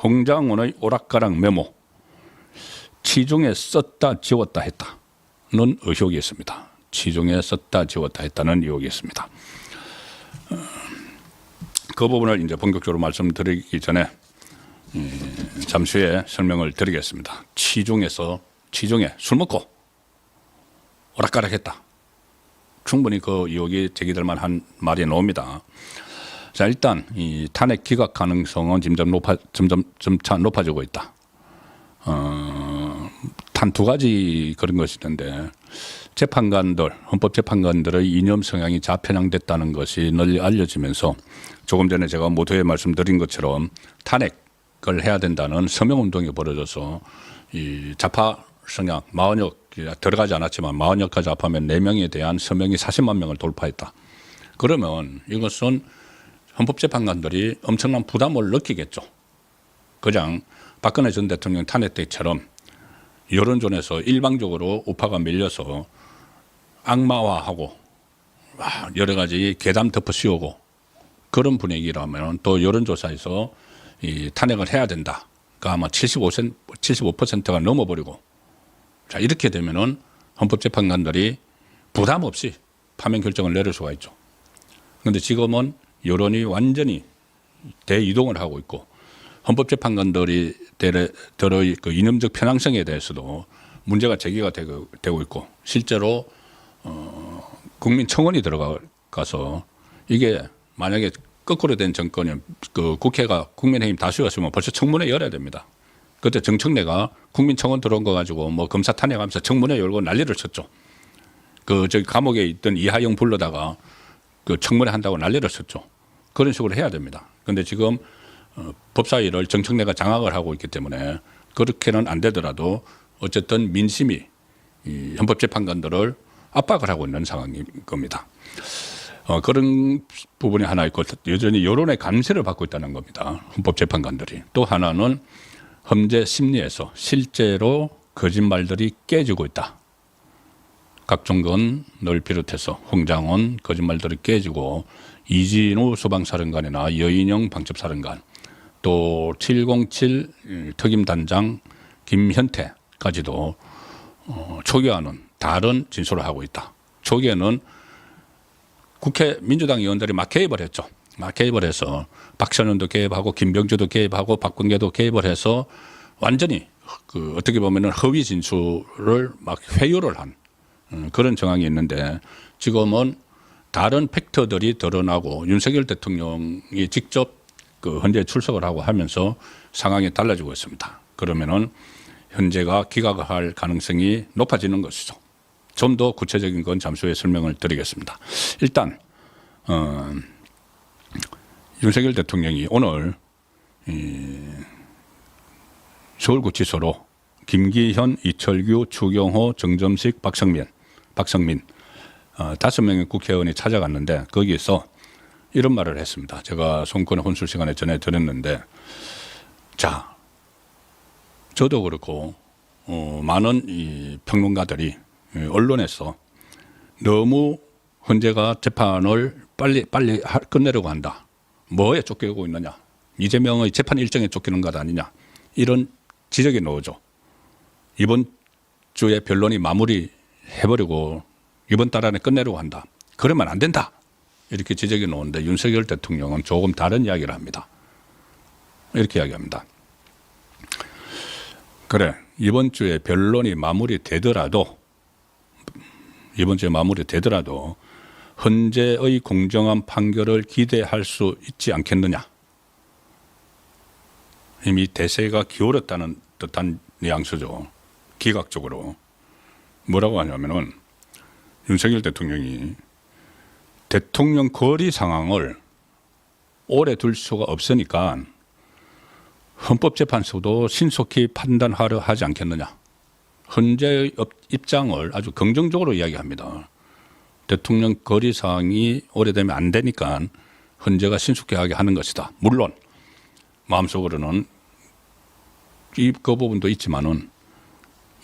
홍장원의 오락가락 메모 치중에 썼다 지웠다 했다는 의혹이 있습니다. 치중에 썼다 지웠다 했다는 의혹이 있습니다. 그 부분을 이제 본격적으로 말씀드리기 전에 잠시 후에 설명을 드리겠습니다. 치중에 술 먹고 오락가락했다. 충분히 그 의혹이 제기될 만한 말이 나옵니다. 자, 일단 이 탄핵 기각 가능성은 점차 높아지고 있다. 단 두 가지 그런 것이 있는데 헌법재판관들의 이념 성향이 좌편향됐다는 것이 널리 알려지면서 조금 전에 제가 모두에 말씀드린 것처럼 탄핵을 해야 된다는 서명운동이 벌어져서 이 좌파 성향 40여 들어가지 않았지만 40여까지 합하면 4명에 대한 서명이 40만 명을 돌파했다. 그러면 이것은 헌법재판관들이 엄청난 부담을 느끼겠죠. 그냥 박근혜 전 대통령 탄핵 때처럼 여론전에서 일방적으로 우파가 밀려서 악마화하고 여러 가지 괴담 덮어 씌우고 그런 분위기라면 또 여론조사에서 이 탄핵을 해야 된다. 그러니까 아마 75%가 넘어버리고 자, 이렇게 되면은 헌법재판관들이 부담 없이 파면 결정을 내릴 수가 있죠. 그런데 지금은 여론이 완전히 대이동을 하고 있고 헌법재판관들이 들의 그 이념적 편향성에 대해서도 문제가 제기가 되고 있고 실제로 국민청원이 들어가서 이게 만약에 거꾸로 된 정권이 그 국회가 국민의힘 다수였으면 벌써 청문회 열어야 됩니다. 그때 정청래가 국민청원 들어온 거 가지고 뭐 검사 탄핵하면서 청문회 열고 난리를 쳤죠. 그 저기 감옥에 있던 이하영 불러다가 그 청문회 한다고 난리를 쳤죠. 그런 식으로 해야 됩니다. 그런데 지금 법사위를 정청래가 장악을 하고 있기 때문에 그렇게는 안 되더라도 어쨌든 민심이 이 헌법재판관들을 압박을 하고 있는 상황인 겁니다. 그런 부분이 하나 있고 여전히 여론의 감시를 받고 있다는 겁니다. 헌법재판관들이. 또 하나는 험제 심리에서 실제로 거짓말들이 깨지고 있다. 각종건을 비롯해서 홍장원 거짓말들이 깨지고 이진우 소방사령관이나 여인영 방첩사령관 또 707 특임단장 김현태까지도 초기와는 다른 진술을 하고 있다. 초기에는 국회 민주당 의원들이 막 개입을 했죠. 막 개입을 해서 박찬원도 개입하고 김병주도 개입하고 박근계도 개입을 해서 완전히 그 어떻게 보면은 허위 진술을 막 회유를 한 그런 정황이 있는데 지금은 다른 팩터들이 드러나고 윤석열 대통령이 직접 그 헌재에 출석을 하고 하면서 상황이 달라지고 있습니다. 그러면은 헌재가 기각을 할 가능성이 높아지는 것이죠. 좀 더 구체적인 건 잠시 후에 설명을 드리겠습니다. 일단 윤석열 대통령이 오늘 서울구치소로 김기현, 이철규, 추경호, 정점식, 박성민 5명의 국회의원이 찾아갔는데 거기에서 이런 말을 했습니다. 제가 송권의 혼술 시간에 전해드렸는데 자, 저도 그렇고 많은 이 평론가들이 언론에서 너무 헌재가 재판을 빨리 끝내려고 한다. 뭐에 쫓기고 있느냐. 이재명의 재판 일정에 쫓기는 것 아니냐. 이런 지적이 나오죠. 이번 주에 변론이 마무리해버리고 이번 달 안에 끝내려고 한다. 그러면 안 된다. 이렇게 지적이 나오는데 윤석열 대통령은 조금 다른 이야기를 합니다. 이렇게 이야기합니다. 그래, 이번 주에 변론이 마무리되더라도 헌재의 공정한 판결을 기대할 수 있지 않겠느냐. 이미 대세가 기울었다는 듯한 뉘앙스죠. 기각적으로. 뭐라고 하냐면은 윤석열 대통령이 대통령 거리 상황을 오래 둘 수가 없으니까 헌법재판소도 신속히 판단하려 하지 않겠느냐. 헌재의 입장을 아주 긍정적으로 이야기합니다. 대통령 거리 상황이 오래되면 안 되니까 헌재가 신속히 하게 하는 것이다. 물론 마음속으로는 그 부분도 있지만은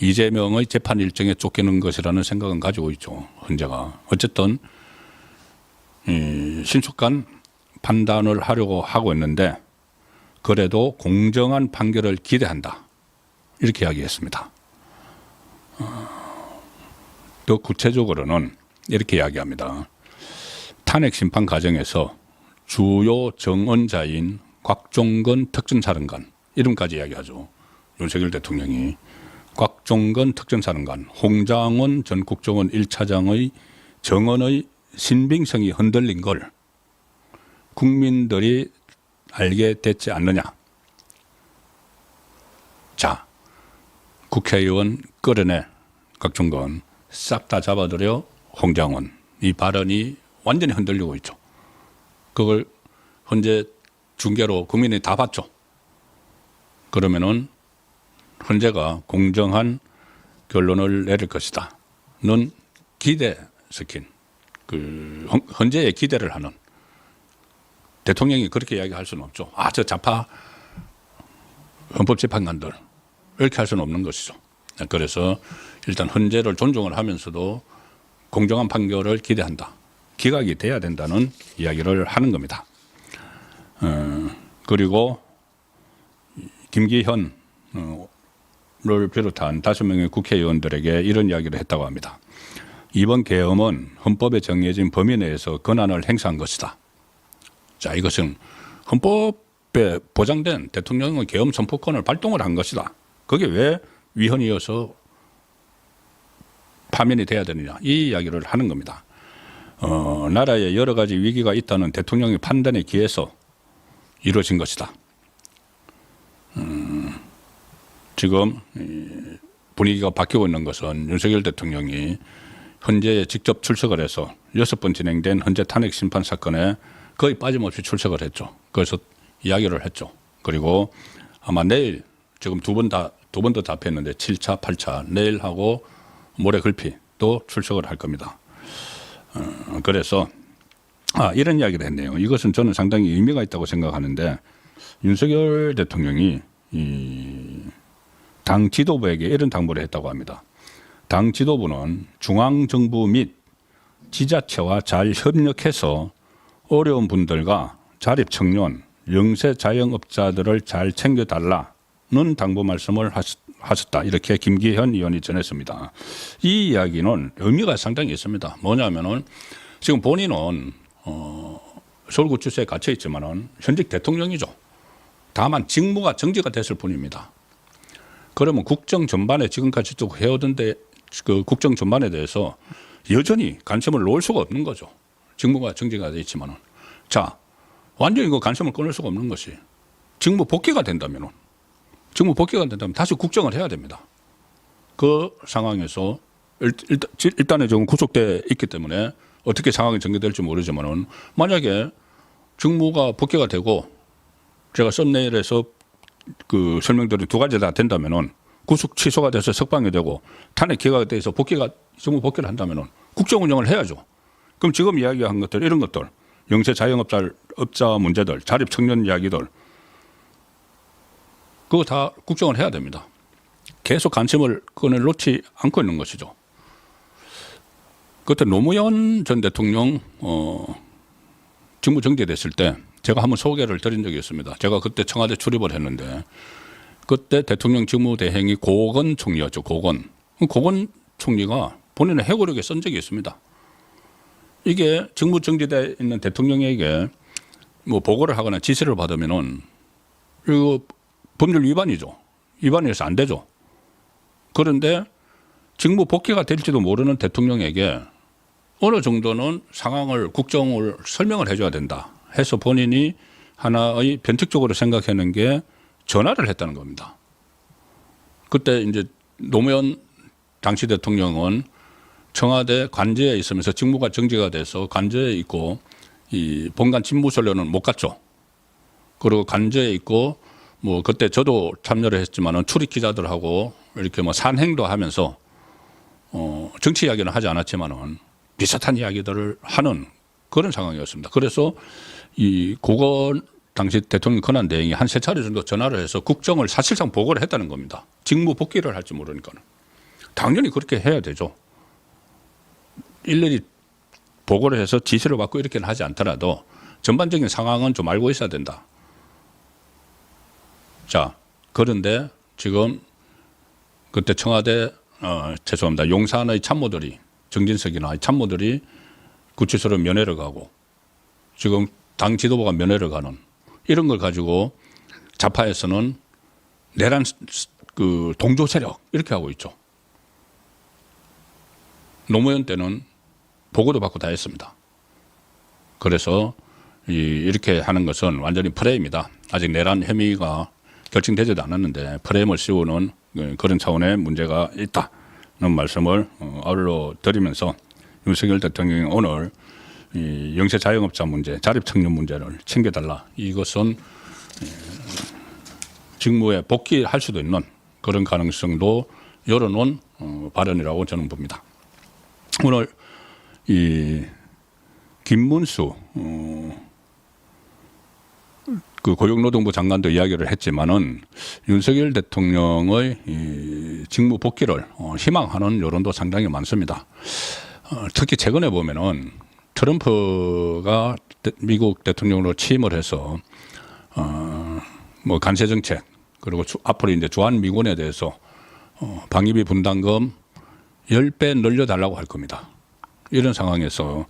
이재명의 재판 일정에 쫓기는 것이라는 생각은 가지고 있죠. 헌재가. 어쨌든 신속한 판단을 하려고 하고 있는데 그래도 공정한 판결을 기대한다. 이렇게 이야기했습니다. 더 구체적으로는 이렇게 이야기합니다. 탄핵 심판 과정에서 주요 정언자인 곽종건 특전사령관 이름까지 이야기하죠. 윤석열 대통령이 곽종건 특전사령관, 홍장원 전 국정원 1차장의 정언의 신빙성이 흔들린 걸 국민들이 알게 됐지 않느냐. 자, 국회의원 끌어내 곽종건 싹 다 잡아들여 홍장원. 이 발언이 완전히 흔들리고 있죠. 그걸 현재 중계로 국민이 다 봤죠. 그러면은 헌재가 공정한 결론을 내릴 것이다. 는 기대시킨 헌재에 기대를 하는 대통령이 그렇게 이야기할 수는 없죠. 아, 저 좌파 헌법재판관들 이렇게 할 수는 없는 것이죠. 그래서 일단 헌재를 존중을 하면서도 공정한 판결을 기대한다. 기각이 돼야 된다는 이야기를 하는 겁니다. 그리고 김기현을 비롯한 5명의 국회의원들에게 이런 이야기를 했다고 합니다. 이번 계엄은 헌법에 정해진 범위 내에서 권한을 행사한 것이다. 자, 이것은 헌법에 보장된 대통령의 계엄 선포권을 발동을 한 것이다. 그게 왜 위헌이어서 파면이 돼야 되느냐. 이 이야기를 하는 겁니다. 나라에 여러 가지 위기가 있다는 대통령의 판단에 기해서 이루어진 것이다. 지금 분위기가 바뀌고 있는 것은 윤석열 대통령이 헌재에 직접 출석을 해서 6번 진행된 헌재 탄핵 심판 사건에 거의 빠짐없이 출석을 했죠. 그래서 이야기를 했죠. 그리고 아마 내일 지금 두 번 더 답했는데 7차, 8차 내일하고 모레 글피 또 출석을 할 겁니다. 그래서 이런 이야기를 했네요. 이것은 저는 상당히 의미가 있다고 생각하는데 윤석열 대통령이 당 지도부에게 이런 당부를 했다고 합니다. 당 지도부는 중앙정부 및 지자체와 잘 협력해서 어려운 분들과 자립청년, 영세 자영업자들을 잘 챙겨달라는 당부 말씀을 하셨다. 이렇게 김기현 의원이 전했습니다. 이 이야기는 의미가 상당히 있습니다. 뭐냐면은 지금 본인은 서울구치소에 갇혀 있지만은 현직 대통령이죠. 다만 직무가 정지가 됐을 뿐입니다. 그러면 국정 전반에 지금까지 쭉 해오던데 그 국정 전반에 대해서 여전히 관심을 놓을 수가 없는 거죠. 직무가 정지가 돼 있지만은. 자, 완전히 그 관심을 끊을 수가 없는 것이 직무 복귀가 된다면은 다시 국정을 해야 됩니다. 그 상황에서 일단은 지금 구속돼 있기 때문에 어떻게 상황이 전개될지 모르지만은 만약에 직무가 복귀가 되고 제가 썸네일에서 그 설명드린 두 가지 다 된다면은 구속 취소가 돼서 석방이 되고 탄핵 기각이 돼서 직무 복귀를 한다면은 국정 운영을 해야죠. 그럼 지금 이야기한 것들 이런 것들 영세 자영업자 문제들 자립 청년 이야기들 그거 다 국정을 해야 됩니다. 계속 관심을 그걸 놓지 않고 있는 것이죠. 그때 노무현 전 대통령 직무 정지됐을 때 제가 한번 소개를 드린 적이 있습니다. 제가 그때 청와대 출입을 했는데 그때 대통령 직무대행이 고건 총리였죠. 고건 총리가 본인의 회고록에 쓴 적이 있습니다. 이게 직무 정지돼 있는 대통령에게 뭐 보고를 하거나 지시를 받으면은 이거 법률 위반이죠. 위반이어서 안 되죠. 그런데 직무 복귀가 될지도 모르는 대통령에게 어느 정도는 상황을 국정을 설명을 해줘야 된다 해서 본인이 하나의 변칙적으로 생각하는 게 전화를 했다는 겁니다. 그때 이제 노무현 당시 대통령은 청와대 관저에 있으면서 직무가 정지가 돼서 관저에 있고 이 본관 집무실로는 못 갔죠. 그리고 관저에 있고 뭐 그때 저도 참여를 했지만은 출입 기자들하고 이렇게 뭐 산행도 하면서 정치 이야기는 하지 않았지만은 비슷한 이야기들을 하는 그런 상황이었습니다. 그래서 이 고건 당시 대통령 권한 대행이 한 3차례 정도 전화를 해서 국정을 사실상 보고를 했다는 겁니다. 직무 복귀를 할지 모르니까는. 당연히 그렇게 해야 되죠. 일일이 보고를 해서 지시를 받고 이렇게는 하지 않더라도 전반적인 상황은 좀 알고 있어야 된다. 자, 그런데 지금 그때 청와대 죄송합니다. 용산의 참모들이 정진석이나 참모들이 구치소로 면회를 가고 지금 당 지도부가 면회를 가는 이런 걸 가지고 좌파에서는 내란 그 동조 세력 이렇게 하고 있죠. 노무현 때는 보고도 받고 다 했습니다. 그래서 이렇게 하는 것은 완전히 프레임이다. 아직 내란 혐의가 결정되지도 않았는데 프레임을 씌우는 그런 차원의 문제가 있다는 말씀을 아울러 드리면서 윤석열 대통령이 오늘 이 영세 자영업자 문제, 자립청년 문제를 챙겨달라. 이것은 직무에 복귀할 수도 있는 그런 가능성도 열어놓은 발언이라고 저는 봅니다. 오늘 이 김문수 그 고용노동부 장관도 이야기를 했지만은 윤석열 대통령의 이 직무 복귀를 희망하는 여론도 상당히 많습니다. 특히 최근에 보면은 트럼프가 미국 대통령으로 취임을 해서 뭐 관세 정책 그리고 앞으로 이제 주한 미군에 대해서 방위비 분담금 10배 늘려달라고 할 겁니다. 이런 상황에서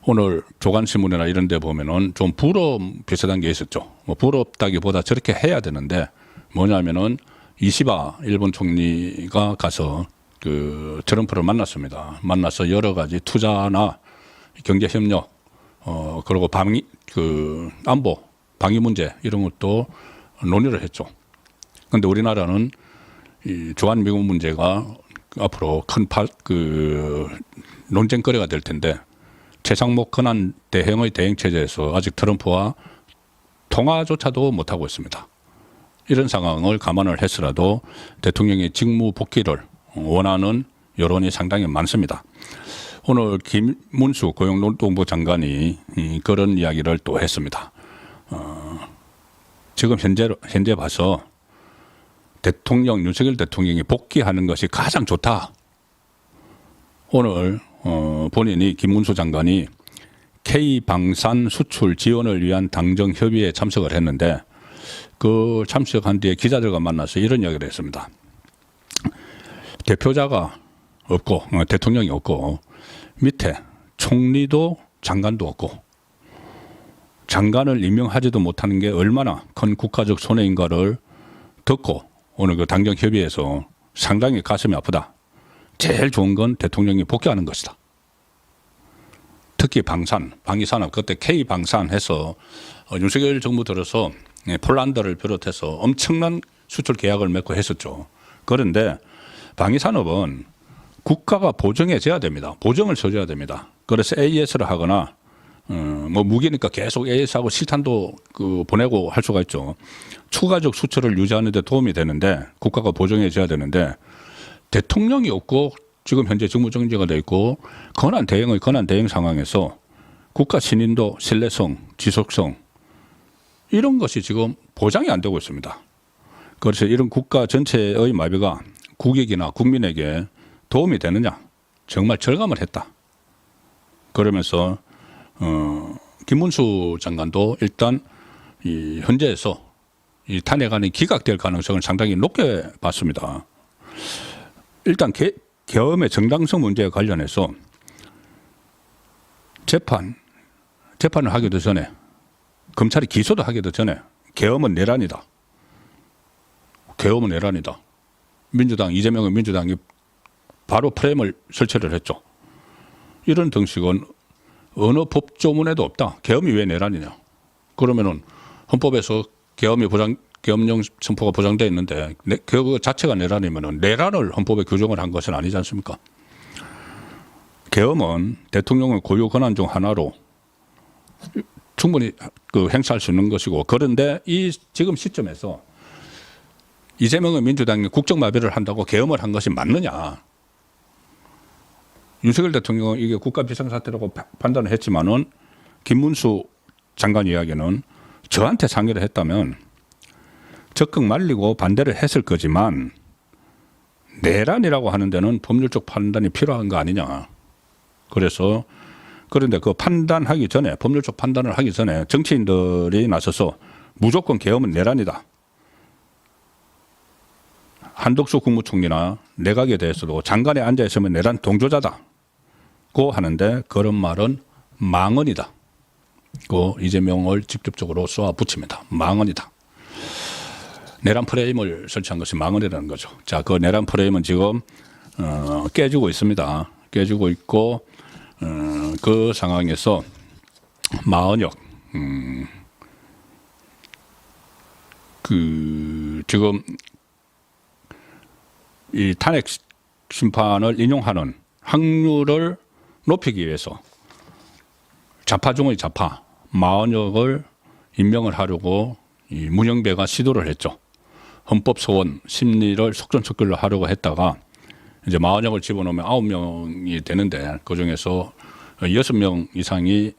오늘 조간신문이나 이런 데 보면은 좀 부러움 비슷한 게 있었죠. 뭐 부럽다기보다 저렇게 해야 되는데 뭐냐면은 이시바 일본 총리가 가서 그 트럼프를 만났습니다. 만나서 여러 가지 투자나 경제 협력 그리고 안보 방위 문제 이런 것도 논의를 했죠. 그런데 우리나라는 이 주한 미군 문제가 앞으로 큰 논쟁거리가 될 텐데 최상목 권한 대행의 대행 체제에서 아직 트럼프와 통화조차도 못하고 있습니다. 이런 상황을 감안을 해서라도 대통령의 직무 복귀를 원하는 여론이 상당히 많습니다. 오늘 김문수 고용노동부 장관이 그런 이야기를 또 했습니다. 지금 현재 봐서 윤석열 대통령이 복귀하는 것이 가장 좋다. 오늘 본인이 김문수 장관이 K방산 수출 지원을 위한 당정 협의에 참석을 했는데 그 참석한 뒤에 기자들과 만나서 이런 이야기를 했습니다. 대표자가 없고 대통령이 없고 밑에 총리도 장관도 없고 장관을 임명하지도 못하는 게 얼마나 큰 국가적 손해인가를 듣고 오늘 그 당정 협의에서 상당히 가슴이 아프다. 제일 좋은 건 대통령이 복귀하는 것이다. 특히 방위산업 그때 K방산 해서 윤석열 정부 들어서 폴란드를 비롯해서 엄청난 수출 계약을 맺고 했었죠. 그런데 방위산업은 국가가 보정해줘야 됩니다. 보정을 쳐줘야 됩니다. 그래서 AS를 하거나 뭐 무기니까 계속 AS하고 실탄도 보내고 할 수가 있죠. 추가적 수출을 유지하는 데 도움이 되는데 국가가 보정해줘야 되는데 대통령이 없고 지금 현재 직무정지가 돼 있고 권한 대행 상황에서 국가 신인도 신뢰성, 지속성 이런 것이 지금 보장이 안 되고 있습니다. 그래서 이런 국가 전체의 마비가 국익이나 국민에게 도움이 되느냐 정말 절감을 했다. 그러면서 김문수 장관도 일단 이 현재에서 이 탄핵안이 기각될 가능성을 상당히 높게 봤습니다. 일단 계엄의 정당성 문제에 관련해서 재판을 하기도 전에 검찰이 기소도 하기도 전에 계엄은 내란이다. 계엄은 내란이다. 이재명은 민주당이 바로 프레임을 설치를 했죠. 이런 등식은 어느 법조문에도 없다. 계엄이 왜 내란이냐. 그러면은 헌법에서 계엄령 선포가 보장되어 있는데 그 자체가 내란이면은 내란을 헌법에 규정을 한 것은 아니지 않습니까? 계엄은 대통령의 고유 권한 중 하나로 충분히 행사할 수 있는 것이고 그런데 이 지금 시점에서 이재명의 민주당이 국정마비를 한다고 계엄을 한 것이 맞느냐. 윤석열 대통령은 이게 국가 비상사태라고 판단을 했지만은 김문수 장관 이야기는 저한테 상의를 했다면 적극 말리고 반대를 했을 거지만 내란이라고 하는 데는 법률적 판단이 필요한 거 아니냐. 그래서 그런데 그 판단하기 전에 법률적 판단을 하기 전에 정치인들이 나서서 무조건 계엄은 내란이다. 한덕수 국무총리나 내각에 대해서도 장관에 앉아 있으면 내란 동조자다고 하는데 그런 말은 망언이다. 그 이재명을 직접적으로 쏘아 붙입니다. 망언이다. 내란 프레임을 설치한 것이 망언이라는 거죠. 자, 그 내란 프레임은 지금 깨지고 있습니다. 깨지고 있고 그 상황에서 마은혁 지금 이 탄핵 심판을 인용하는 확률을 높이기 위해서 좌파 중의 좌파 마은혁을 임명을 하려고 이 문영배가 시도를 했죠. 헌법 소원 심리를 속전속결로 하려고 했다가 이제 마은혁을 집어넣으면 9명이 되는데 그 중에서 6명 이상이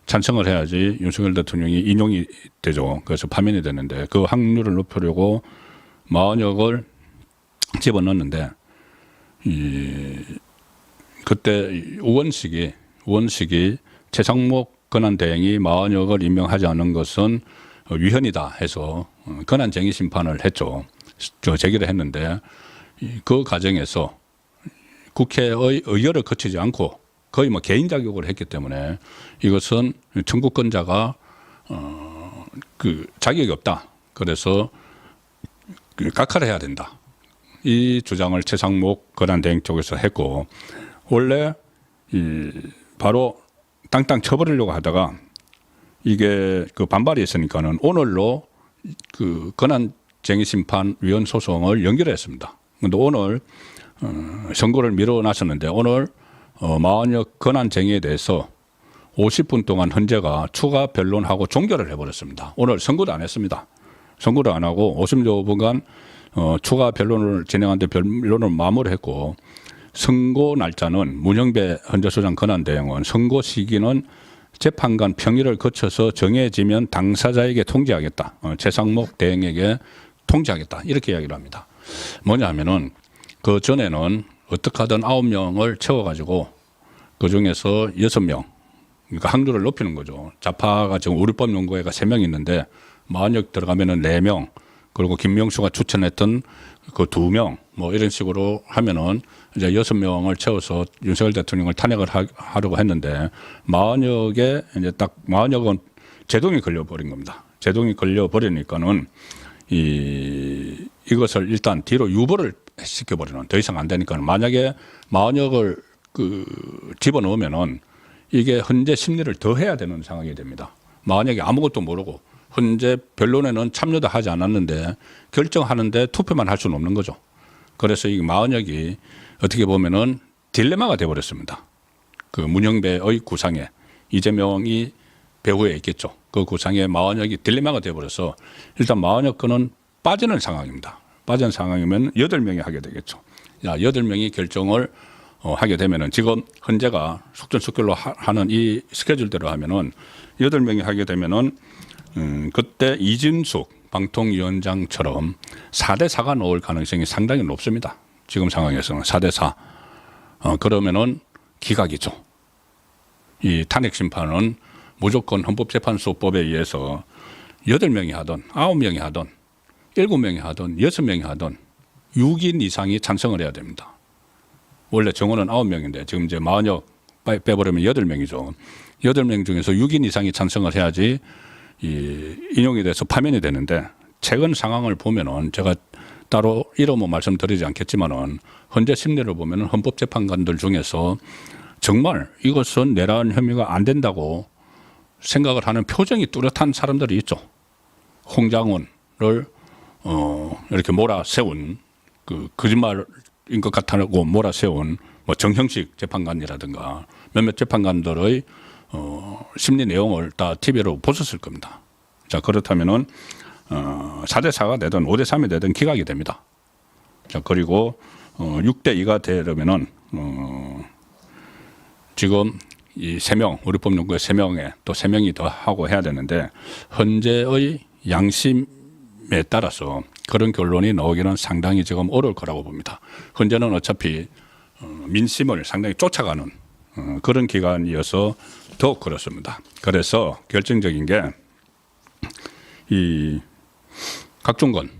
찬성을 해야지 윤석열 대통령이 인용이 되죠. 그래서 파면이 되는데 그 확률을 높이려고 마은혁을 집어넣었는데 그때 우원식이 최상목 권한대행이 마은혁을 임명하지 않은 것은 위헌이다 해서 권한쟁의 심판을 했죠. 제기를 했는데 그 과정에서 국회의 의결을 거치지 않고 거의 뭐 개인 자격으로 했기 때문에 이것은 청구권자가 그 자격이 없다. 그래서 각하를 해야 된다. 이 주장을 최상목 권한대행 쪽에서 했고 원래 바로 땅땅 쳐버리려고 하다가 이게 그 반발이 있으니까는 오늘로 그 권한쟁의심판위원 소송을 연결했습니다. 그런데 오늘 선고를 미뤄놨었는데 오늘 마은혁 권한쟁의에 대해서 50분 동안 헌재가 추가 변론하고 종결을 해버렸습니다. 오늘 선고도 안 했습니다. 선고도 안 하고 50여분간 추가 변론을 진행하는데 변론을 마무리했고 선고 날짜는 문영배 헌재소장 권한대행은 선고 시기는 재판관 평의를 거쳐서 정해지면 당사자에게 통지하겠다. 최상목 대행에게 통지하겠다. 이렇게 이야기를 합니다. 뭐냐 하면은 그 전에는 어떻게 하든 9명을 채워가지고 그 중에서 6명, 그러니까 확률을 높이는 거죠. 좌파가 지금 우리법연구회가 3명 있는데 마은혁 들어가면은 4명, 그리고 김명수가 추천했던 그 2명, 뭐 이런 식으로 하면은 이제 6명을 채워서 윤석열 대통령을 탄핵을 하려고 했는데 마은혁에 이제 딱 마은혁은 제동이 걸려버린 겁니다. 제동이 걸려버리니까는 이것을 일단 뒤로 유보를 시켜버리는 더 이상 안 되니까 만약에 마은혁을 집어넣으면은 이게 헌재 심리를 더 해야 되는 상황이 됩니다. 마은혁이 아무것도 모르고 헌재 변론에는 참여도 하지 않았는데 결정하는데 투표만 할 수는 없는 거죠. 그래서 이 마은혁이 어떻게 보면은 딜레마가 되어버렸습니다. 그 문영배의 구상에 이재명이 배후에 있겠죠. 그 구상에 마은혁이 딜레마가 되어버려서 일단 마은혁 건은 빠지는 상황입니다. 빠진 상황이면 8명이 하게 되겠죠. 8명이 결정을 하게 되면은 지금 헌재가 속전속결로 하는 이 스케줄대로 하면은 8명이 하게 되면은 그때 이진숙 방통위원장처럼 4대4가 나올 가능성이 상당히 높습니다. 지금 상황에서는 4대4. 그러면은 기각이죠. 이 탄핵 심판은 무조건 헌법재판소법에 의해서 8명이 하든 9명이 하든 7명이 하든 6명이 하든 6인 이상이 찬성을 해야 됩니다. 원래 정원은 9명인데 지금 이제 마은혁 빼버리면 8명이죠. 8명 중에서 6인 이상이 찬성을 해야지 인용이 돼서 파면이 되는데 최근 상황을 보면은 제가 따로 이름은 말씀드리지 않겠지만은 헌재 심리를 보면은 헌법재판관들 중에서 정말 이것은 내란 혐의가 안 된다고 생각을 하는 표정이 뚜렷한 사람들이 있죠. 홍장훈을 이렇게 몰아세운 그 거짓말인 것 같다고 몰아세운 뭐 정형식 재판관이라든가 몇몇 재판관들의 심리 내용을 다 TV로 보셨을 겁니다. 자, 그렇다면은 4대4가 되든 5대3이 되든 기각이 됩니다. 자, 그리고 6대2가 되려면은 지금 이 3명, 우리 법연구회 3명에 또 3명이 더 하고 해야 되는데 헌재의 양심에 따라서 그런 결론이 나오기는 상당히 지금 어려울 거라고 봅니다. 헌재는 어차피 민심을 상당히 쫓아가는 그런 기관이어서 더욱 그렇습니다. 그래서 결정적인 게 이 각종건의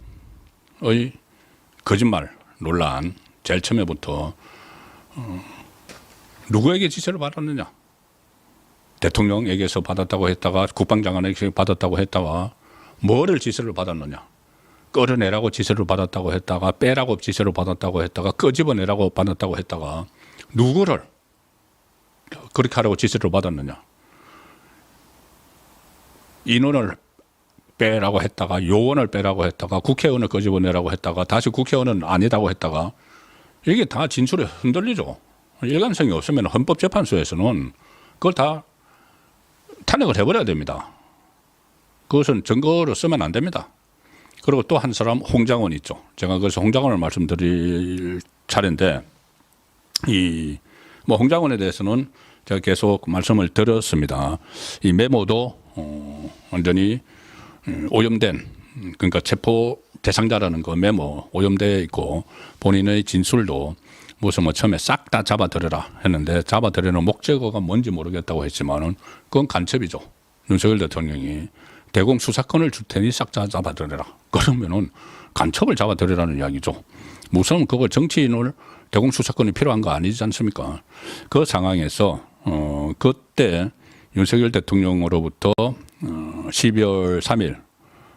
거짓말 논란 제일 처음에부터 누구에게 지시를 받았느냐? 대통령에게서 받았다고 했다가 국방장관에게서 받았다고 했다가 뭐를 지시를 받았느냐? 끌어내라고 지시를 받았다고 했다가 빼라고 지시를 받았다고 했다가 끄집어내라고 받았다고 했다가 누구를 그렇게 하라고 지시를 받았느냐? 인원을 빼라고 했다가 요원을 빼라고 했다가 국회의원을 끄집어내라고 했다가 다시 국회의원은 아니다고 했다가 이게 다 진술이 흔들리죠. 일관성이 없으면 헌법재판소에서는 그걸 다 탄핵을 해버려야 됩니다. 그것은 증거로 쓰면 안 됩니다. 그리고 또 한 사람 홍장원 있죠. 제가 그래서 홍장원을 말씀드릴 차례인데 뭐 홍장원에 대해서는 제가 계속 말씀을 드렸습니다. 이 메모도 완전히 오염된, 그러니까 체포 대상자라는 거 메모 오염되어 있고 본인의 진술도 무슨 뭐 처음에 싹 다 잡아들여라 했는데 잡아들이는 목적어가 뭔지 모르겠다고 했지만은 그건 간첩이죠. 윤석열 대통령이 대공 수사권을 줄 테니 싹 다 잡아들여라. 그러면은 간첩을 잡아들이라는 이야기죠. 무슨 그거 정치인을 대공 수사권이 필요한 거 아니지 않습니까? 그 상황에서 그때 윤석열 대통령으로부터 12월 3일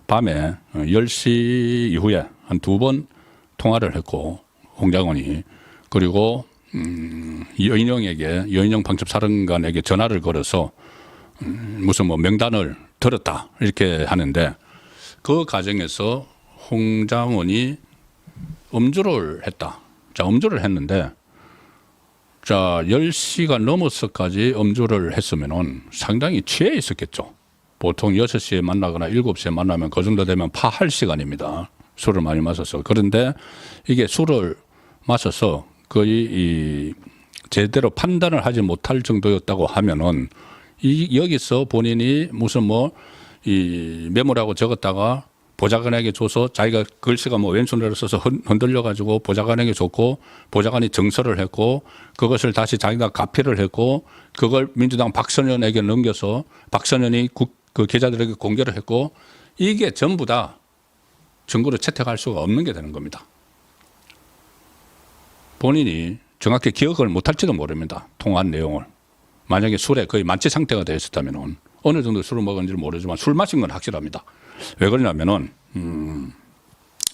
밤에 10시 이후에 한 2번 통화를 했고 홍장원이 그리고 여인영 방첩사령관에게 전화를 걸어서 무슨 뭐 명단을 들었다 이렇게 하는데 그 과정에서 홍장원이 음주를 했다. 자, 음주를 했는데 자 10시가 넘어서까지 음주를 했으면은 상당히 취해 있었겠죠. 보통 6시에 만나거나 7시에 만나면 그 정도 되면 파할 시간입니다. 술을 많이 마셔서. 그런데 이게 술을 마셔서 거의 제대로 판단을 하지 못할 정도였다고 하면은 여기서 본인이 무슨 뭐 이 메모라고 적었다가 보좌관에게 줘서 자기가 글씨가 뭐 왼손으로 써서 흔들려 가지고 보좌관에게 줬고 보좌관이 정서를 했고 그것을 다시 자기가 가피를 했고 그걸 민주당 박선현에게 넘겨서 박선현이 그 기자들에게 공개를 했고 이게 전부 다 증거로 채택할 수가 없는 게 되는 겁니다. 본인이 정확히 기억을 못할지도 모릅니다. 통화한 내용을. 만약에 술에 거의 만취 상태가 되어 있었다면 어느 정도 술을 먹었는지는 모르지만 술 마신 건 확실합니다. 왜 그러냐면은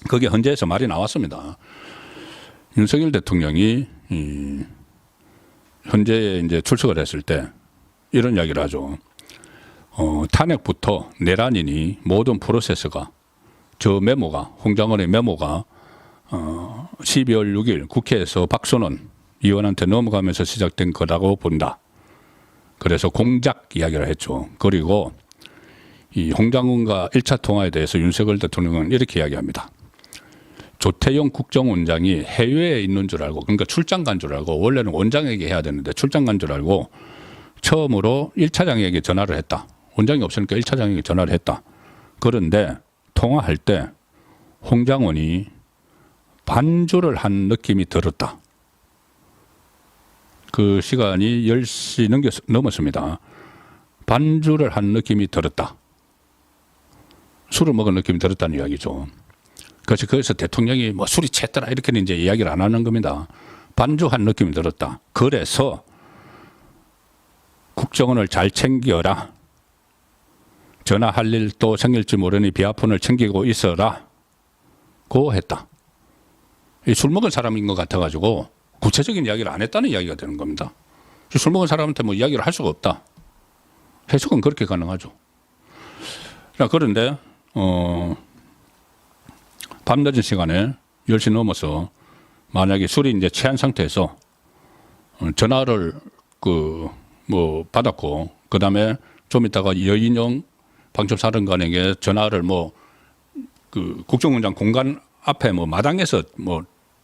거기에 헌재에서 말이 나왔습니다. 윤석열 대통령이 헌재에 이제 출석을 했을 때 이런 이야기를 하죠. 탄핵부터 내란이니 모든 프로세스가 저 메모가 홍장원의 메모가 12월 6일 국회에서 박선원 의원한테 넘어가면서 시작된 거라고 본다. 그래서 공작 이야기를 했죠. 그리고 이 홍장원과 1차 통화에 대해서 윤석열 대통령은 이렇게 이야기합니다. 조태용 국정원장이 해외에 있는 줄 알고 그러니까 출장 간 줄 알고 원래는 원장에게 해야 되는데 출장 간 줄 알고 처음으로 1차장에게 전화를 했다. 원장이 없으니까 1차장에게 전화를 했다. 그런데 통화할 때 홍장원이 반주를 한 느낌이 들었다. 그 시간이 10시 넘었습니다. 반주를 한 느낌이 들었다. 술을 먹은 느낌이 들었다는 이야기죠. 그래서 대통령이 뭐 술이 챘더라 이렇게는 이제 이야기를 안 하는 겁니다. 반주한 느낌이 들었다. 그래서 국정원을 잘 챙겨라. 전화할 일도 생길지 모르니 비아폰을 챙기고 있어라. 고 했다. 술 먹은 사람인 것 같아가지고 구체적인 이야기를 안 했다는 이야기가 되는 겁니다. 술 먹은 사람한테 뭐 이야기를 할 수가 없다. 해석은 그렇게 가능하죠. 그런데 밤늦은 시간에 10시 넘어서 만약에 술이 이제 취한 상태에서 전화를 뭐 받았고 그다음에 좀 있다가 여인영 방첩사령관에게 전화를 국정원장 공간 앞에 마당에서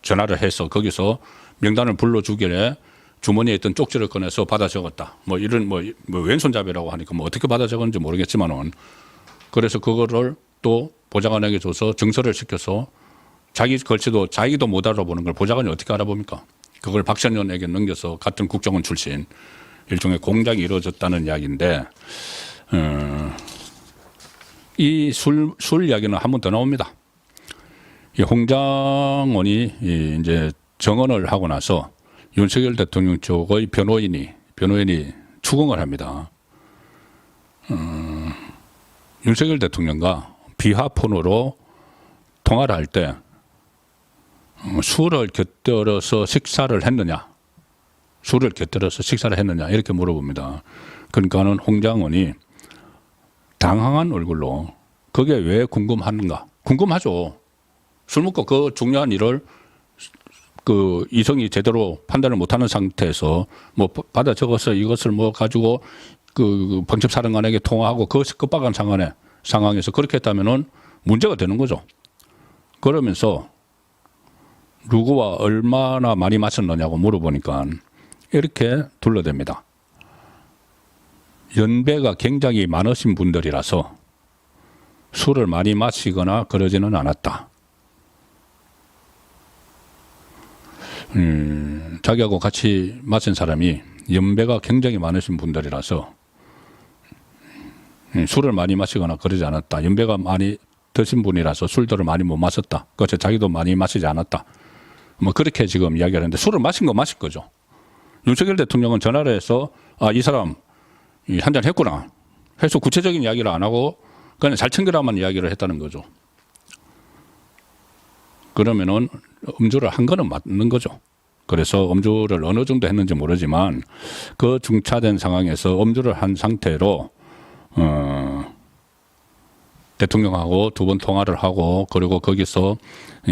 전화를 해서 거기서 명단을 불러주길래 주머니에 있던 쪽지를 꺼내서 받아 적었다. 이런 왼손잡이라고 하니까 어떻게 받아 적었는지 모르겠지만은 그래서 그거를 또 보좌관에게 줘서 증서를 시켜서 자기 글씨도 자기도 못 알아보는 걸 보좌관이 어떻게 알아봅니까? 그걸 박선현에게 넘겨서 같은 국정원 출신 일종의 공작이 이루어졌다는 이야기인데 이 술 이야기는 한 번 더 나옵니다. 이 홍장원이 이제 정언을 하고 나서 윤석열 대통령 쪽의 변호인이 추궁을 합니다. 윤석열 대통령과 비하폰으로 통화를 할 때 술을 곁들여서 식사를 했느냐, 이렇게 물어봅니다. 그러니까는 홍장원이 당황한 얼굴로 그게 왜 궁금한가? 궁금하죠. 술 먹고 그 중요한 일을 그 이성이 제대로 판단을 못하는 상태에서 뭐 받아 적어서 이것을 뭐 가지고 그 방첩사령관에게 통화하고 그것이 급박한 상황에서 그렇게 했다면은 문제가 되는 거죠. 그러면서 누구와 얼마나 많이 마셨느냐고 물어보니까 이렇게 둘러댑니다. 연배가 굉장히 많으신 분들이라서 술을 많이 마시거나 그러지는 않았다. 자기하고 같이 마신 사람이 연배가 굉장히 많으신 분들이라서 술을 많이 마시거나 그러지 않았다. 연배가 많이 드신 분이라서 술들을 많이 못 마셨다. 그렇죠. 자기도 많이 마시지 않았다. 뭐 그렇게 지금 이야기를 하는데 술을 마신 거 마실 거죠. 윤석열 대통령은 전화를 해서 이 사람 한잔 했구나 해서 구체적인 이야기를 안 하고 그냥 잘 챙겨라만 이야기를 했다는 거죠. 그러면은 음주를 한 거는 맞는 거죠. 그래서 음주를 어느 정도 했는지 모르지만 그 중차된 상황에서 음주를 한 상태로 대통령하고 두 번 통화를 하고 그리고 거기서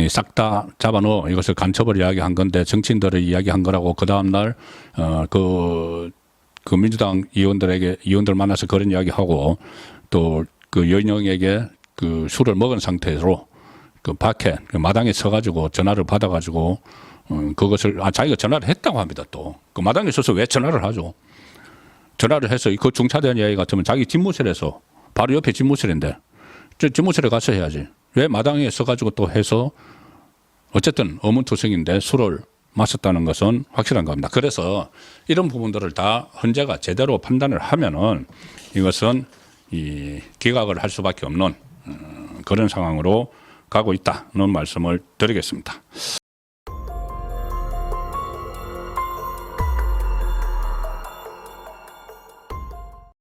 싹 다 잡아놓어 이것을 간첩을 이야기한 건데 정치인들을 이야기한 거라고 그 다음날 그 민주당 의원들 만나서 그런 이야기하고 또 그 여인영에게 그 술을 먹은 상태로 그 밖에 그 마당에 서가지고 전화를 받아가지고 그것을 자기가 전화를 했다고 합니다. 또 그 마당에 서서 왜 전화를 하죠? 전화를 해서 그 중차대한 이야기 같으면 자기 집무실에서 바로 옆에 집무실인데 저 집무실에 가서 해야지. 왜 마당에 서가지고 또 해서 어쨌든 어문투성인데 술을 마셨다는 것은 확실한 겁니다. 그래서 이런 부분들을 다 헌재가 제대로 판단을 하면은 이것은 기각을 할 수밖에 없는 그런 상황으로 가고 있다는 말씀을 드리겠습니다.